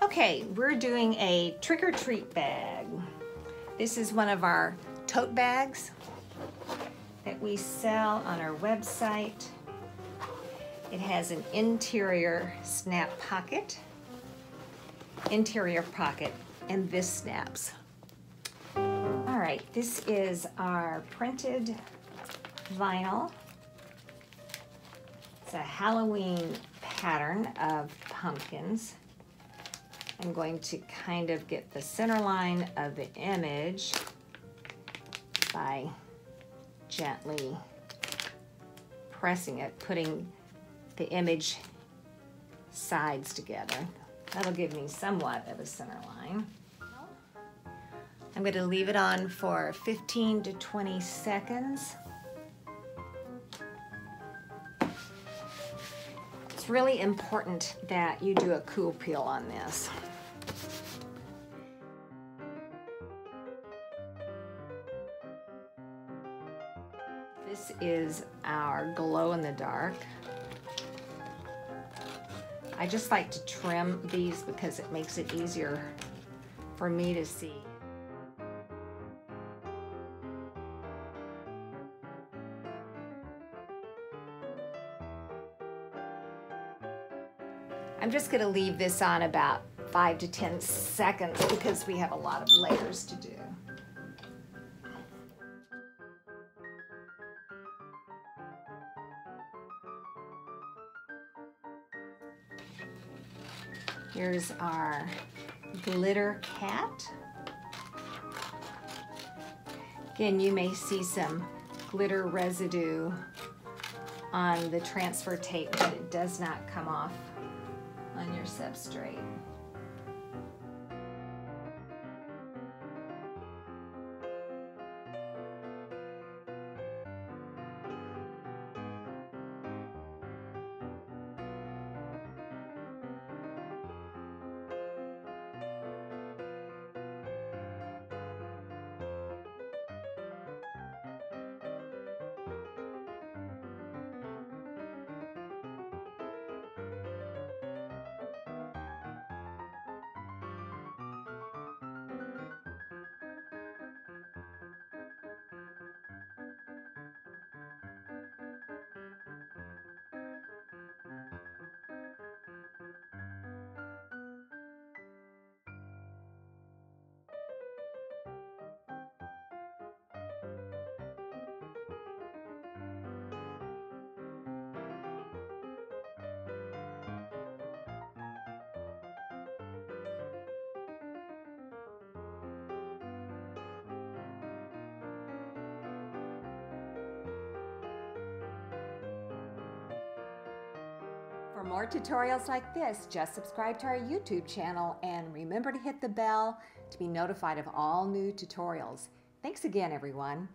Okay, we're doing a trick-or-treat bag. This is one of our tote bags that we sell on our website. It has an interior snap pocket, and this snaps. All right, this is our printed vinyl. It's a Halloween pattern of pumpkins. I'm going to kind of get the center line of the image by gently pressing it, putting the image sides together. That'll give me somewhat of a center line. I'm going to leave it on for 15 to 20 seconds. It's really important that you do a cool peel on this. This is our glow in the dark. I just like to trim these because it makes it easier for me to see. I'm just going to leave this on about 5 to 10 seconds because we have a lot of layers to do. Here's our glitter cat. Again, you may see some glitter residue on the transfer tape, but it does not come off on your substrate. For more tutorials like this, just subscribe to our YouTube channel and remember to hit the bell to be notified of all new tutorials. Thanks again, everyone.